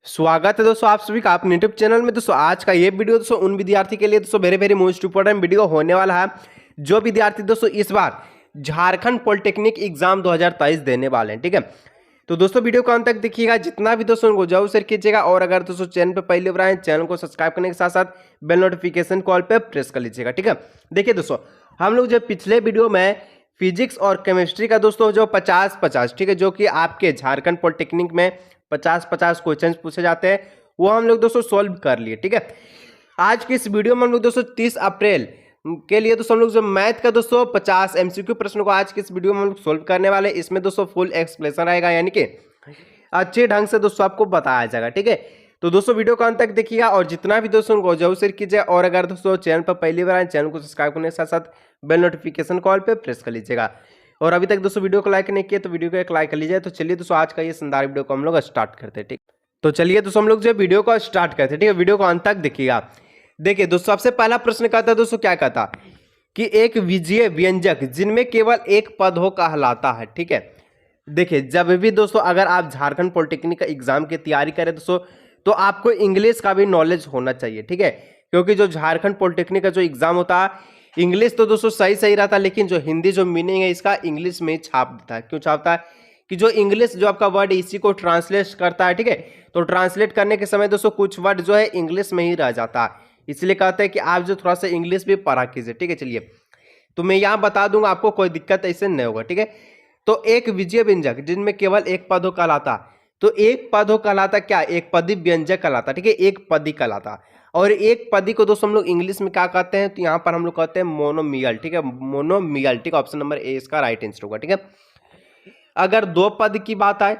स्वागत है दोस्तों आप सभी का अपने यूट्यूब चैनल में। दोस्तों आज का ये वीडियो दोस्तों उन विद्यार्थी के लिए दोस्तों very very most important video होने वाला है। जो विद्यार्थी दोस्तों इस बार झारखंड पॉलिटेक्निक एग्जाम 2023 देने वाले हैं, ठीक है। तो दोस्तों वीडियो को अंत तक देखिएगा, जितना भी दोस्तों उनको जरूर शेयर कीजिएगा। और अगर दोस्तों चैनल पर पहली बार आए चैनल को सब्सक्राइब करने के साथ साथ बेल नोटिफिकेशन कॉल पर प्रेस कर लीजिएगा, ठीक है। देखिए दोस्तों हम लोग जो पिछले वीडियो में फिजिक्स और केमिस्ट्री का दोस्तों जो 50-50, ठीक है, जो कि आपके झारखंड पॉलिटेक्निक में 50-50 क्वेश्चन पूछे जाते हैं वो हम लोग दोस्तों सॉल्व कर लिए, ठीक है। आज की इस वीडियो में हम लोग दोस्तों 30 अप्रैल के लिए दोस्तों हम लोग जो मैथ का दोस्तों 50 एमसीक्यू प्रश्न को आज की इस वीडियो में हम लोग सॉल्व करने वाले। इसमें दोस्तों फुल एक्सप्लेनेशन रहेगा, यानी कि अच्छे ढंग से दोस्तों आपको बताया जाएगा, ठीक है। तो दोस्तों वीडियो को अंत तक देखिएगा और जितना भी दोस्तों उनको जरूर शेयर कीजिए। और अगर दोस्तों चैनल पर पहली बार आए चैनल को सब्सक्राइब करने के साथ साथ बेल नोटिफिकेशन कॉल पे प्रेस कर लीजिएगा। और अभी तक दोस्तों वीडियो को लाइक नहीं किया तो वीडियो को एक लाइक कर लीजिए। तो चलिए दोस्तों आज का ये शानदार वीडियो को हम लोग स्टार्ट करते हैं, ठीक। तो चलिए दोस्तों हम लोग जो वीडियो को स्टार्ट करते हैं, ठीक है। वीडियो को अंत तक देखिएगा। देखिए दोस्तों सबसे पहला प्रश्न कहता है दोस्तों, क्या कहता कि एक विजीय व्यंजक जिनमें केवल एक पद हो कहलाता है, ठीक है। देखिए जब भी दोस्तों अगर आप झारखंड पॉलिटेक्निक का एग्जाम की तैयारी करें दोस्तों तो आपको इंग्लिश का भी नॉलेज होना चाहिए, ठीक है। क्योंकि जो झारखंड पॉलिटेक्निक का जो एग्जाम होता है इंग्लिश तो दोस्तों सही रहता है, लेकिन जो हिंदी जो मीनिंग है इसका इंग्लिश में ही छाप देता है। क्यों छापता है कि जो इंग्लिश जो आपका वर्ड इसी को ट्रांसलेट करता है, ठीक है। तो ट्रांसलेट करने के समय दोस्तों कुछ वर्ड जो है इंग्लिश में ही रह जाता है, इसलिए कहते हैं कि आप जो थोड़ा सा इंग्लिश भी पढ़ा कीजिए, ठीक है। चलिए तो मैं यहाँ बता दूंगा, आपको कोई दिक्कत ऐसे नहीं होगा, ठीक है। तो एक विजय व्यंजक जिनमें केवल एक पद हो कहलाता, तो एक पद हो कहलाता क्या, एक पदी व्यंजक कहलाता, ठीक है, एक पदी कहलाता। और एक पदी को दोस्तों हम लोग इंग्लिश में क्या कहते हैं, तो यहाँ पर हम लोग कहते हैं मोनोमियल, ठीक है, मोनोमियल, ठीक है। ऑप्शन नंबर ए इसका राइट आंसर होगा, ठीक है। अगर दो पद की बात आए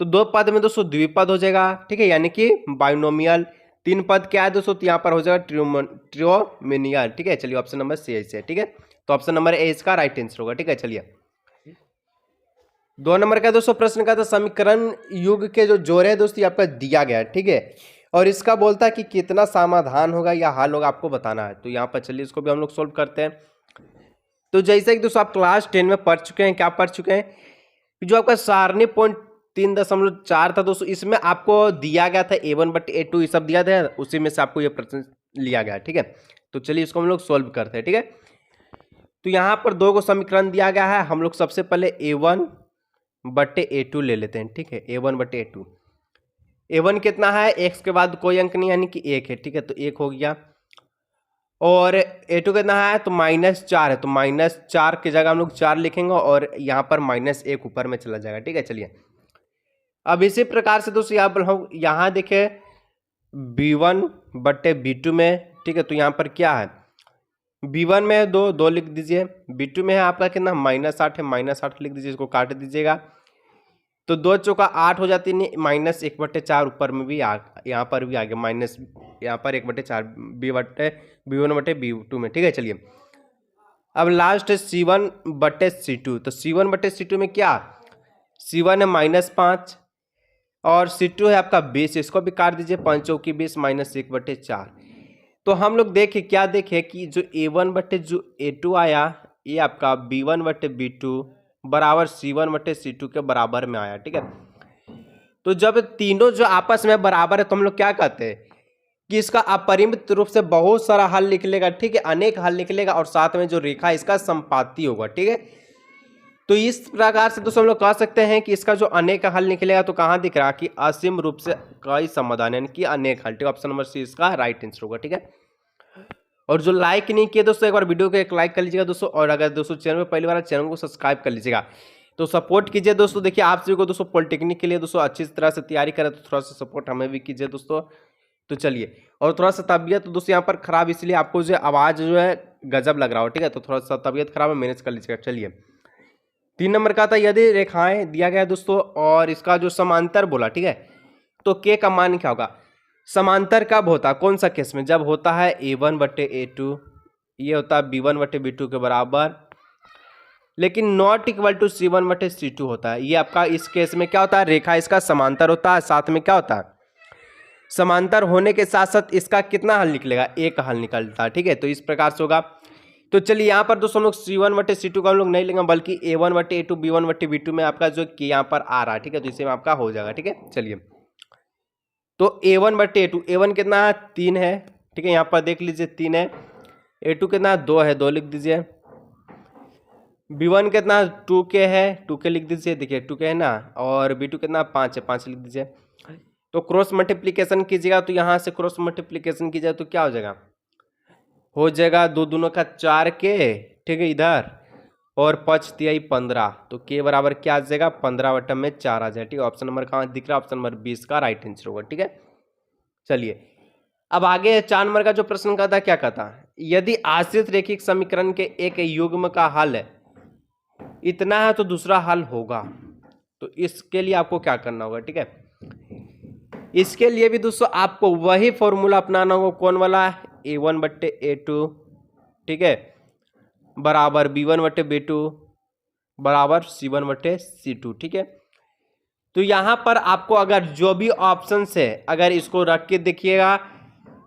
तो दो पद में दोस्तों द्विपद हो जाएगा, ठीक है, यानी कि बाइनोमियल। तीन पद क्या है दोस्तों, तो यहाँ पर हो जाएगा ट्रियोमिनियल, ठीक है। चलिए ऑप्शन नंबर सी है, ठीक है। तो ऑप्शन नंबर ए इसका राइट आंसर होगा, ठीक है। चलिए 2 नंबर का दोस्तों प्रश्न का था समीकरण युग के जो जोड़े दोस्तों आपका दिया गया है, ठीक है। और इसका बोलता है कि कितना समाधान होगा या हल होगा आपको बताना है। तो यहाँ पर चलिए इसको भी हम लोग सोल्व करते हैं। तो जैसे कि दोस्तों आप क्लास 10 में पढ़ चुके हैं, क्या पढ़ चुके हैं, जो आपका सारणी पॉइंट 3.4 था दोस्तों, इसमें आपको दिया गया था A1/A2 ये सब दिया था, उसी में से आपको ये प्रश्न लिया गया, ठीक है। तो चलिए इसको हम लोग सोल्व करते हैं, ठीक है। तो यहाँ पर 2 को समीकरण दिया गया है, हम लोग सबसे पहले A1/A2 ले लेते हैं, ठीक है। A1/A2, A1 कितना है, x के बाद कोई अंक नहीं यानी कि 1 है, ठीक है। तो 1 हो गया। और A2 कितना है, तो -4 है, तो -4 की जगह हम लोग 4 लिखेंगे और यहाँ पर -1 ऊपर में चला जाएगा, ठीक है। चलिए अब इसी प्रकार से दोस्तों यहाँ पर हम यहाँ देखें B1/B2 में, ठीक है। तो यहाँ पर क्या है, B1 में है 2 लिख दीजिए, B2 में है आपका कितना -8 है, -8 लिख दीजिए, इसको काट दीजिएगा। तो 2 चौका 8 हो जाती है, -1/4 ऊपर में भी यहाँ पर भी आ गया माइनस, यहाँ पर 1/4 B1/B2 में, ठीक है। चलिए अब लास्ट है C1/C2। तो C1/C2 में क्या, C1 है -5 और C2 है आपका 20, इसको भी काट दीजिए, 5 चौकी 20 -1/4। तो हम लोग देखें क्या देखें कि जो A1/A2 आया ये आपका B1/B2 बराबर C1/C2 के बराबर में आया, ठीक है। तो जब तीनों जो आपस में बराबर है तो हम लोग क्या कहते हैं कि इसका अपरिमित रूप से बहुत सारा हल निकलेगा, ठीक है, अनेक हल निकलेगा और साथ में जो रेखा इसका संपाती होगा, ठीक है। तो इस प्रकार से दोस्तों हम लोग कह सकते हैं कि इसका जो अनेक हल निकलेगा, तो कहाँ दिख रहा कि असीम रूप से कई समाधान यानी कि अनेक हल, ठीक है। ऑप्शन नंबर सी इसका राइट आंसर होगा, ठीक है। और जो लाइक नहीं किए दोस्तों एक बार वीडियो को एक लाइक कर लीजिएगा दोस्तों। और अगर दोस्तों चैनल में पहली बार चैनल को सब्सक्राइब कर लीजिएगा, तो सपोर्ट कीजिए दोस्तों। देखिए आप सभी को दोस्तों पॉलिटेक्निक के लिए दोस्तों अच्छी तरह से तैयारी करें, तो थोड़ा सा सपोर्ट हमें भी कीजिए दोस्तों। तो चलिए, और थोड़ा सा तबीयत तो दोस्तों यहाँ पर खराब, इसलिए आपको जो आवाज़ जो है गजब लग रहा हो, ठीक है। तो थोड़ा सा तबीयत खराब है, मैनेज कर लीजिएगा। चलिए 3 नंबर का था यदि रेखाएं दिया गया दोस्तों और इसका जो समांतर बोला, ठीक है, तो के का मान क्या होगा, समांतर कब होता है, कौन सा केस में, जब होता है A1/A2 ये होता है B1/B2 के बराबर, लेकिन नॉट इक्वल टू C1/C2 होता है। ये आपका इस केस में क्या होता है, रेखा इसका समांतर होता है, साथ में क्या होता है, समांतर होने के साथ साथ इसका कितना हल निकलेगा, एक हल निकलता है, ठीक है। तो इस प्रकार से होगा। तो चलिए यहाँ पर दोस्तों हम लोग C1/C2 का हम लोग नहीं लेंगे, बल्कि A1/A2 B1/B2 में आपका जो कि यहाँ पर आ रहा है, ठीक है। तो इसे में आपका हो जाएगा, ठीक है। चलिए तो A1/A2, A1 कितना है 3 है, ठीक है, यहाँ पर देख लीजिए 3 है। A2 कितना 2 है, 2 लिख दीजिए। B1 कितना 2K है, 2K लिख दीजिए, देखिए 2K है ना। और B2 कितना 5 है, 5 लिख दीजिए। तो क्रॉस मल्टीप्लिकेशन कीजिएगा, तो यहाँ से क्रॉस मल्टीप्लिकेशन कीजिएगा तो क्या हो जाएगा, हो जाएगा 2 दूनों का 4K, ठीक है, इधर, और 5 तिहाई 15, तो K बराबर क्या आ जाएगा 15/4 आ जाएगा, ठीक है। ऑप्शन नंबर कहाँ दिख रहा है, ऑप्शन नंबर 20 का राइट आंसर होगा, ठीक है। चलिए अब आगे 4 नंबर का जो प्रश्न का था क्या कहता, यदि आश्रित रैखिक समीकरण के एक युग्म का हल इतना है तो दूसरा हल होगा, तो इसके लिए आपको क्या करना होगा, ठीक है। इसके लिए भी दोस्तों आपको वही फॉर्मूला अपनाना होगा, कौन वाला, A1/A2, ठीक है, बराबर B1/B2 बराबर C1/C2, ठीक है। तो यहां पर आपको अगर जो भी ऑप्शन है अगर इसको रख के देखिएगा,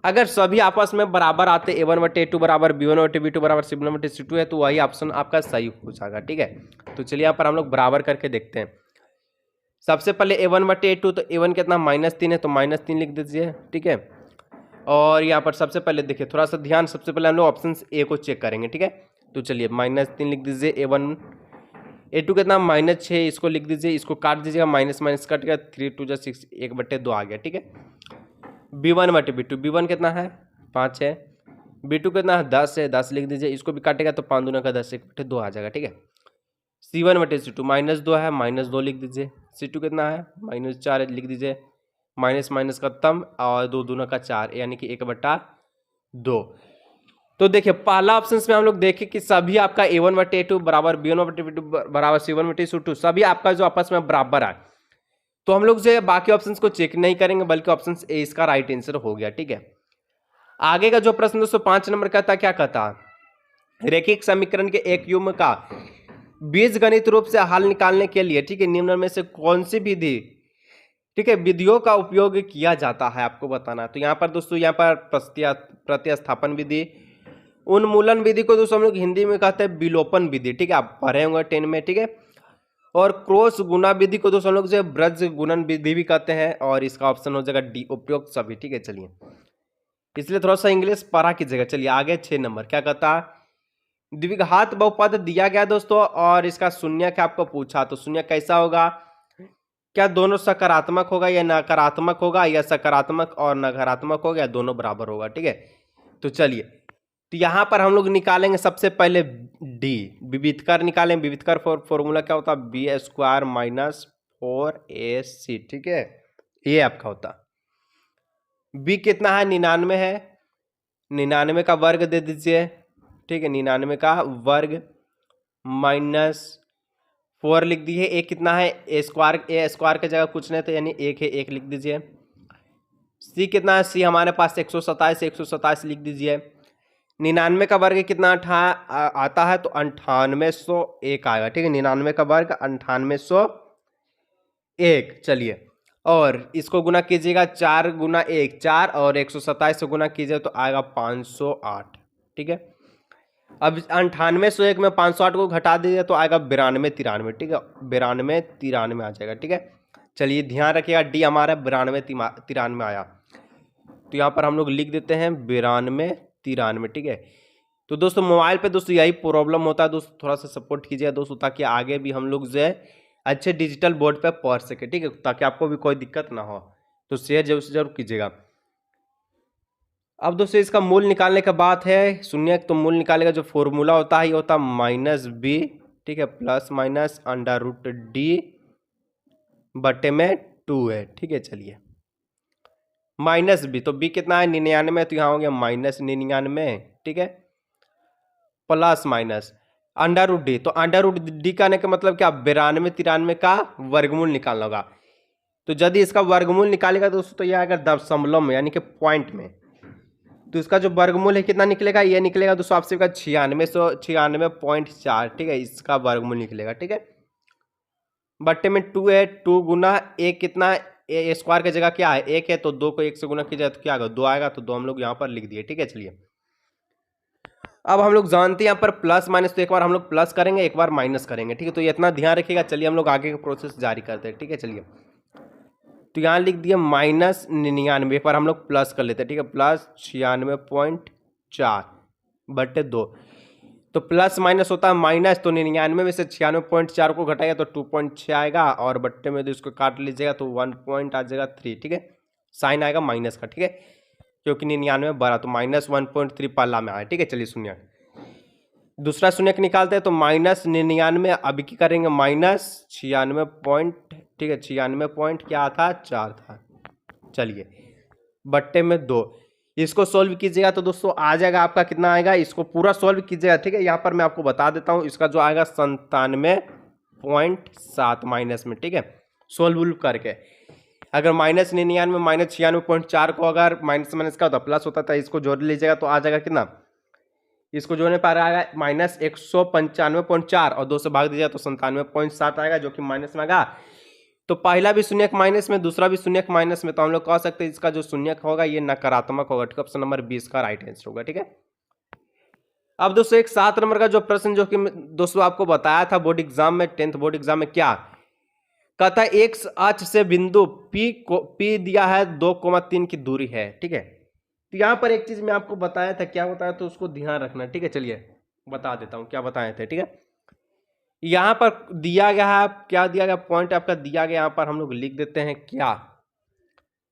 अगर सभी आपस में बराबर आते, A1/A2 बराबर B1/B2 बराबर C1/C2 है, तो वही ऑप्शन आपका सही हो जाएगा, ठीक है। तो चलिए यहाँ पर हम लोग बराबर करके देखते हैं। सबसे पहले A1/A2, तो A1 कितना -3 है, तो -3 लिख दीजिए, ठीक है। और यहाँ पर सबसे पहले देखिए थोड़ा सा ध्यान, सबसे पहले हम लोग ऑप्शन ए को चेक करेंगे, ठीक है। तो चलिए -3 लिख दीजिए A1, A2 कितना -6, इसको लिख दीजिए, इसको काट दीजिएगा, माइनस माइनस कट गया, 3 2 6, 1/2 आ गया, ठीक है। B1/B2, B1 कितना है 5 है, B2 कितना है 10 है, 10 लिख दीजिए, इसको भी काटेगा तो 5 दूना का 10, 1/2 आ जाएगा, ठीक है। C1/C2 -2 है, -2 लिख दीजिए। C2 कितना है -4 लिख दीजिए, माइनस माइनस खत्म, और 2 दूना का 4 यानी कि 1/2। तो देखिए पहला ऑप्शन में हम लोग देखें कि सभी आपका A1/A2 बराबर B1/B2 बराबर C1/C2 सभी आपका जो आपस में बराबर है, तो हम लोग जो है बाकी ऑप्शंस को चेक नहीं करेंगे, बल्कि ऑप्शन ए इसका राइट आंसर हो गया, ठीक है। आगे का जो प्रश्न दोस्तों 5 नंबर का था, क्या कहता, रैखिक समीकरण के एक युग्म का बीजगणित रूप से हल निकालने के लिए, ठीक है, निम्न में से कौन सी विधि, ठीक है, विधियों का उपयोग किया जाता है, आपको बताना। तो यहाँ पर दोस्तों, यहाँ पर प्रतिस्थापन विधि, उन्मूलन विधि को दोस्तों हम लोग हिंदी में कहते हैं विलोपन विधि, ठीक है, आप पढ़े होंगे 10 में, ठीक है। और क्रॉस गुना विधि को दोस्तों हम लोग जो ब्रज गुणन विधि भी कहते हैं, और इसका ऑप्शन हो जाएगा डी, उपयुक्त सभी, ठीक है। चलिए इसलिए थोड़ा सा इंग्लिश पढ़ा कीजिएगा। चलिए आगे 6 नंबर क्या कहता, द्विघात बहुपद दिया गया दोस्तों, और इसका शून्यक आपको पूछा, तो शून्यक कैसा होगा, क्या दोनों सकारात्मक होगा या नकारात्मक होगा, या सकारात्मक और नकारात्मक होगा, या दोनों बराबर होगा, ठीक है। तो चलिए, तो यहाँ पर हम लोग निकालेंगे सबसे पहले डी, विविधकर निकालेंगे। विविधकर फॉर्मूला क्या होता है, B² - 4AC, ठीक है, ये आपका होता। बी कितना है 99 है, 99 का वर्ग दे दीजिए, ठीक है, 99 का वर्ग -4 लिख दीजिए। ए कितना है, ए स्क्वायर की जगह कुछ नहीं तो यानी 1 है, 1 लिख दीजिए। सी कितना है, सी हमारे पास 127 है, 127 लिख दीजिए। 99 का वर्ग कितना आता है, तो 9801 आएगा, ठीक है। 99 का वर्ग 9801। चलिए और इसको गुना कीजिएगा, 4 × 1 4, और 127 से गुना कीजिए तो आएगा 508, ठीक है। अब 9801 में 508 को घटा दीजिए तो आएगा 9293, ठीक है, 9293 आ जाएगा, ठीक है। चलिए ध्यान रखिएगा, डी हमारा 9293 आया, तो यहाँ पर हम लोग लिख देते हैं 9293, ठीक है। तो दोस्तों मोबाइल पे दोस्तों यही प्रॉब्लम होता है दोस्तों, थोड़ा सा सपोर्ट कीजिए दोस्तों, ताकि आगे भी हम लोग जो है अच्छे डिजिटल बोर्ड पे पढ़ सके, ठीक है, ताकि आपको भी कोई दिक्कत ना हो। तो शेयर जरूर से जरूर कीजिएगा। अब दोस्तों इसका मूल निकालने का बात है, शून्य तो मूल निकालेगा, जो फॉर्मूला होता है ये होता है -b, ठीक है, ±√d/2 है, ठीक है। चलिए -b, तो b कितना है 99, तो यहाँ हो गया -99, ठीक है, प्लस माइनस √d, तो √d का आने का मतलब क्या, 9293 का वर्गमूल निकालना होगा। तो यदि इसका वर्गमूल निकालेगा दोस्तों तो यह आएगा दशमलव में, यानी कि पॉइंट में, तो इसका जो वर्गमूल है कितना निकलेगा, ये निकलेगा दोस्तों आपसे का 9696.4, ठीक है, इसका वर्गमूल निकलेगा, ठीक है। बट्टे में 2 है, 2 गुना 1 कितना, ए स्क्वायर की जगह क्या है 1 है, तो 2 को 1 से गुना किया जाए तो क्या आएगा 2 आएगा, तो 2 हम लोग यहाँ पर लिख दिए, ठीक है। चलिए अब हम लोग जानते हैं यहाँ पर प्लस माइनस, तो एक बार हम लोग प्लस करेंगे, एक बार माइनस करेंगे, ठीक है, तो ये इतना ध्यान रखिएगा। चलिए हम लोग आगे का प्रोसेस जारी करते हैं, ठीक है। चलिए तो यहाँ लिख दिया -99, एक बार हम लोग प्लस कर लेते हैं, ठीक है, प्लस 96.4/2। तो प्लस माइनस होता है माइनस, तो 99 में से 96.4 को घटाएगा तो 2.6 आएगा, और बट्टे में तो इसको काट लीजिएगा तो 1 पॉइंट आ जाएगा 3, ठीक है, साइन आएगा माइनस का, ठीक है, क्योंकि 99 बड़ा तो -1.3 पहला में आया, ठीक है। चलिए शून्य, दूसरा शून्य निकालते हैं तो -99, अभी की करेंगे -96 ठीक है, 96 पॉइंट क्या था 4 था। चलिए बट्टे में 2, इसको सोल्व कीजिएगा तो दोस्तों आ जाएगा आपका कितना आएगा, इसको पूरा सोल्व कीजिएगा, ठीक है। यहाँ पर मैं आपको बता देता हूँ, इसका जो आएगा 97.7 माइनस में, ठीक है, सोल्व करके। अगर -99 -96.4 को अगर माइनस माइनस का होता प्लस होता था, इसको जोड़ लीजिएगा तो आ जाएगा कितना, इसको जोड़ने पर आएगा -195.4 और 2 से भाग दीजिएगा तो 97.7 आएगा, जो कि माइनस में आएगा। तो पहला भी शून्य माइनस में, दूसरा भी शून्य माइनस में, तो हम लोग कह सकते हैं इसका जो शून्य होगा ये नकारात्मक होगा, ठीक है, ऑप्शन नंबर 20 का राइट आंसर होगा, ठीक है। अब दोस्तों एक 7 नंबर का जो प्रश्न जो कि दोस्तों आपको बताया था बोर्ड एग्जाम में, 10th बोर्ड एग्जाम में, क्या कहता है, एक्स अक्ष से बिंदु P दिया है 2,3 की दूरी है, ठीक है। तो यहाँ पर एक चीज मैं आपको बताया था, क्या बताया तो उसको ध्यान रखना, ठीक है। चलिए बता देता हूँ क्या बताए थे, ठीक है। यहाँ पर दिया गया है, क्या दिया गया, पॉइंट आपका दिया गया, यहाँ पर हम लोग लिख देते हैं क्या,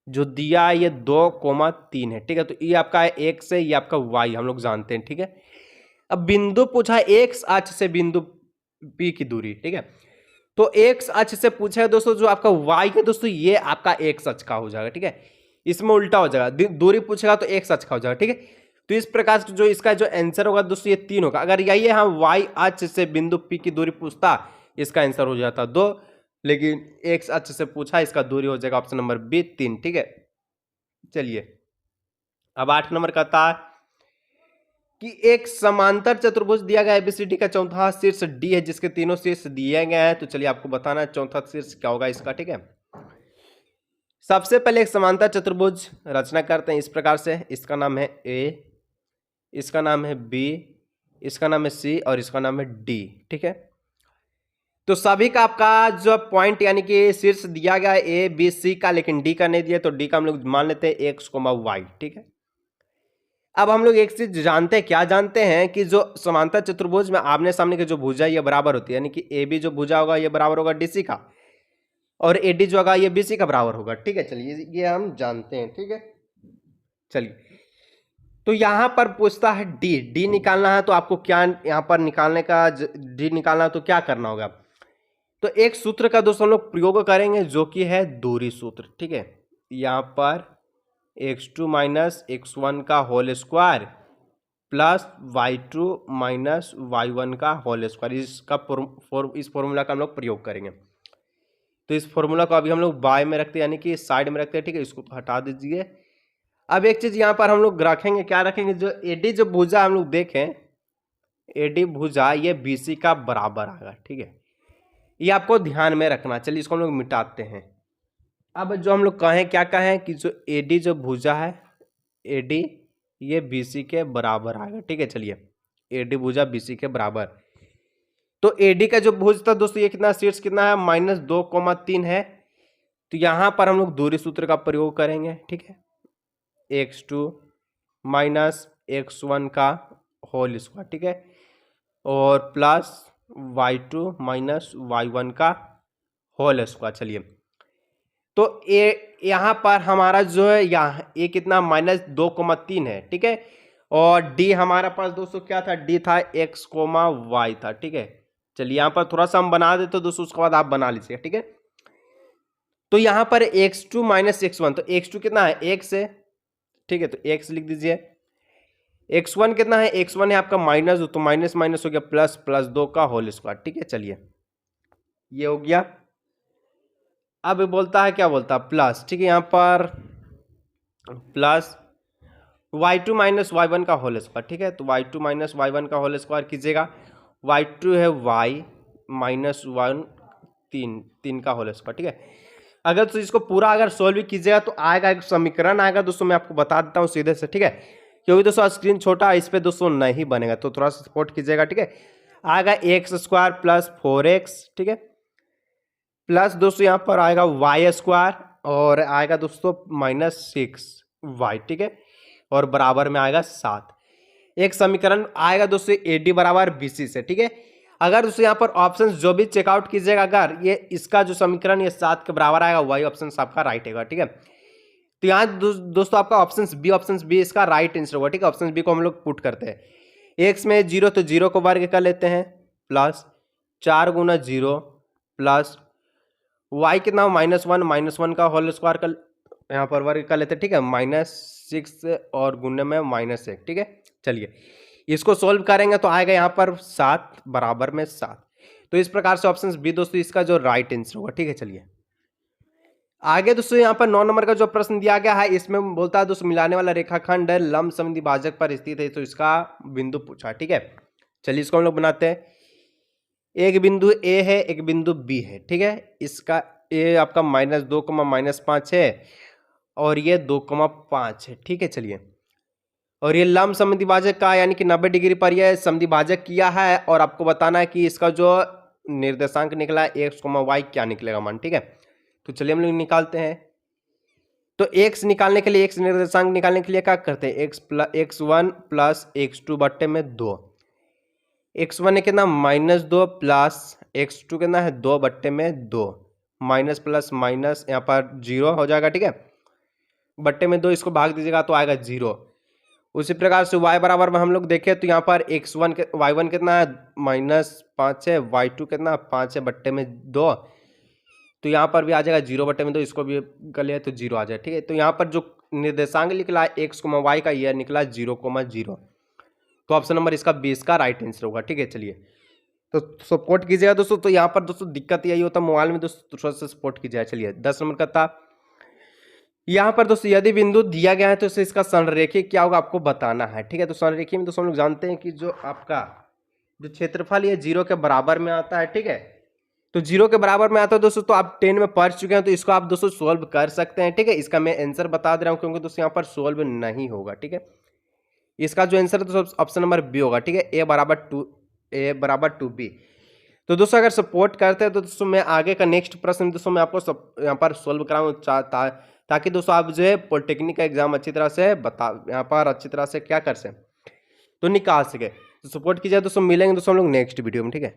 जो दिया है ये 2,3 है, ठीक है। तो ये आपका है एक्स है, ये आपका वाई हम लोग जानते हैं, ठीक है। अब बिंदु पूछा है एक्स अक्ष से बिंदु P की दूरी, ठीक है। तो एक्स अक्ष से पूछा है दोस्तों, जो आपका वाई है दोस्तों ये आपका एक्स अक्ष का हो जाएगा, ठीक है, इसमें उल्टा हो जाएगा, दूरी पूछेगा तो एक्स अक्ष का हो जाएगा, ठीक है। तो इस प्रकार से जो इसका जो आंसर होगा दोस्तों ये 3 होगा। अगर यही है हम वाई अक्ष से बिंदु P की दूरी पूछता, इसका आंसर हो जाता 2, लेकिन एक्स अक्ष से पूछा, इसका दूरी हो जाएगा ऑप्शन नंबर बी 3, ठीक है। चलिए अब 8 नंबर कहता है कि एक समांतर चतुर्भुज दिया गया एबीसीडी का चौथा शीर्ष डी है, जिसके तीनों शीर्ष दिए गए हैं। तो चलिए आपको बताना है चौथा शीर्ष क्या होगा इसका, ठीक है। सबसे पहले एक समांतर चतुर्भुज रचना करते हैं इस प्रकार से, इसका नाम है ए, इसका नाम है बी, इसका नाम है सी और इसका नाम है डी, ठीक है। तो सभी का आपका जो पॉइंट यानी कि शीर्ष दिया गया है ए बी सी का, लेकिन डी का नहीं दिया, तो डी का हम लोग मान लेते हैं एक्स, वाई, ठीक है। अब हम लोग एक चीज जानते हैं, क्या जानते हैं कि जो समांतर चतुर्भुज में आमने सामने की जो भुजा ये बराबर होती है, यानी कि ए बी जो भुजा होगा ये बराबर होगा डीसी का, और एडी जो होगा ये बीसी का बराबर होगा, ठीक है। चलिए ये हम जानते हैं, ठीक है। चलिए तो यहां पर पूछता है डी निकालना है, तो आपको क्या यहां पर निकालने का, डी निकालना है तो क्या करना होगा, तो एक सूत्र का दोस्तों हम लोग प्रयोग करेंगे जो कि है दूरी सूत्र, ठीक है। यहां पर x2 माइनस x1 का whole square plus y2 minus y1 का होल स्क्वायर, इसका इस फॉर्मूला का हम लोग प्रयोग करेंगे। तो इस फॉर्मूला को अभी हम लोग बाय में रखते हैं, यानी कि साइड में रखते हैं, ठीक है, इसको हटा दीजिए। अब एक चीज यहाँ पर हम लोग रखेंगे, क्या रखेंगे, जो एडी जो भुजा हम लोग देखें, एडी भुजा ये बीसी का बराबर आएगा, ठीक है, ये आपको ध्यान में रखना। चलिए इसको हम लोग मिटाते हैं। अब जो हम लोग कहें, क्या कहें कि जो एडी जो भुजा है, एडी ये बीसी के बराबर आएगा, ठीक है। चलिए एडी भुजा बीसी के बराबर, तो एडी का जो भुज था दोस्तों ये कितना, शीर्ष कितना है, -2,3 है। तो यहां पर हम लोग दूरी सूत्र का प्रयोग करेंगे, ठीक है, x2 माइनस x1 का होल स्क्वायर, ठीक है, और प्लस y2 माइनस y1 का होल स्क्वायर। चलिए तो यहाँ पर हमारा जो है यहाँ ये कितना, -2,3 है, ठीक है, और डी हमारा पास दोस्तों क्या था, डी था x, y था, ठीक है। चलिए यहाँ पर थोड़ा सा हम बना देते तो दोस्तों उसके बाद आप बना लीजिएगा, ठीक है। तो यहाँ पर x2 माइनस x1, तो x2 कितना है, x है, ठीक है, तो x लिख दीजिए। x1 कितना है, x1 है आपका -2, तो माइनस माइनस हो गया प्लस 2 का होल स्क्वायर, ठीक है। चलिए ये हो गया। अब बोलता है, क्या बोलता है, प्लस, ठीक है, यहाँ पर प्लस y2 माइनस y1 का होल स्क्वायर, ठीक है। तो y2 माइनस y1 का होल स्क्वायर कीजिएगा, y2 है y माइनस 1 3 का होल स्क्वायर, ठीक है। अगर तो इसको पूरा अगर सोल्व कीजिएगा तो आएगा एक समीकरण आएगा दोस्तों, मैं आपको बता देता हूँ सीधे से, ठीक है, क्योंकि दोस्तों स्क्रीन छोटा है, इस पे दोस्तों नहीं बनेगा, तो थोड़ा सा सपोर्ट कीजिएगा, ठीक है। आएगा x² प्लस 4x, ठीक है, प्लस दोस्तों यहाँ पर आएगा y² और आएगा दोस्तों -6y, ठीक है, और बराबर में आएगा 7। एक समीकरण आएगा दोस्तों AD बराबर BC से, ठीक है। अगर दोस्तों यहाँ पर ऑप्शन जो भी चेकआउट कीजिएगा, अगर ये इसका जो समीकरण ये 7 के बराबर आएगा, वही ऑप्शन आपका राइट होगा, ठीक है। तो यहाँ दोस्तों आपका ऑप्शन बी इसका राइट आंसर होगा, ठीक है। ऑप्शन बी को हम लोग पुट करते हैं। एक्स में 0 तो 0 को वर्ग कर लेते हैं, प्लस 4 गुना 0 प्लस वाई कितना -1 का होल स्क्वायर कर यहाँ पर वर्ग कर लेते हैं, ठीक है। -6 और गुने में -1, ठीक है। चलिए इसको सोल्व करेंगे तो आएगा यहाँ पर 7 बराबर में 7। तो इस प्रकार से ऑप्शन बी दोस्तों इसका जो राइट आंसर होगा, ठीक है। चलिए आगे दोस्तों यहाँ पर 9 नंबर का जो प्रश्न दिया गया है, इसमें बोलता है दोस्तों मिलाने वाला रेखाखंड लंब समद्वि भाजक पर स्थित है, तो इसका बिंदु पूछा, ठीक है। चलिए इसको हम लोग बनाते हैं। एक बिंदु ए है, एक बिंदु बी है, ठीक है। इसका ए आपका -2, -5 है और ये 2,5 है, ठीक है। चलिए और ये लंब समद्विभाजक का यानी कि 90 डिग्री पर यह समद्विभाजक किया है, और आपको बताना है कि इसका जो निर्देशांक निकला है x, y क्या निकलेगा मान, ठीक है। तो चलिए हम लोग निकालते हैं। तो x निकालने के लिए, x निर्देशांक निकालने के लिए क्या करते हैं, x1 प्लस x2 बट्टे में 2। x1 है कितना -2 प्लस x2 कितना है 2 बट्टे में 2, माइनस प्लस माइनस यहाँ पर 0 हो जाएगा, ठीक है। बट्टे में 2 इसको भाग दीजिएगा तो आएगा 0। उसी प्रकार से y बराबर में हम लोग देखें तो यहाँ पर y1 कितना है -5 है, y2 कितना 5 है बट्टे में 2, तो यहाँ पर भी आ जाएगा 0 बट्टे में 2, इसको भी कर लिया तो 0 आ जाए, ठीक है। तो यहाँ पर जो निर्देशांक निकला है x, y का, यह निकला 0,0। तो ऑप्शन नंबर इसका 20 का राइट आंसर होगा, ठीक है। चलिए तो सपोर्ट कीजिएगा दोस्तों। तो यहाँ पर दोस्तों दिक्कत यही होता है मोबाइल में दोस्तों, थोड़ा सा सपोर्ट कीजिएगा। चलिए 10 नंबर का था यहाँ पर दोस्तों, यदि बिंदु दिया गया है तो इसका संरेखिक क्या होगा आपको बताना है, ठीक है। तो संरेखिक में दोस्तों हम लोग जानते हैं कि जो आपका जो क्षेत्रफल ये 0 के बराबर में आता है, ठीक है। तो 0 के बराबर में आता है दोस्तों, तो आप 10 में पढ़ चुके हैं, तो इसको आप दोस्तों सोल्व कर सकते हैं, ठीक है। इसका मैं आंसर बता दे रहा हूँ क्योंकि दोस्तों यहाँ पर सोल्व नहीं होगा, ठीक है। इसका जो आंसर है दोस्तों ऑप्शन नंबर बी होगा, ठीक है। ए बराबर 2b। तो दोस्तों अगर सपोर्ट करते हैं तो दोस्तों मैं आगे का नेक्स्ट प्रश्न दोस्तों मैं आपको यहाँ पर सोल्व कराऊँ ताकि दोस्तों आप जो है पॉलिटेक्निक का एग्जाम अच्छी तरह से यहाँ पर अच्छी तरह से क्या कर सकें तो निकाल सके। तो सपोर्ट कीजिए दोस्तों, मिलेंगे दोस्तों हम लोग नेक्स्ट वीडियो में, ठीक है।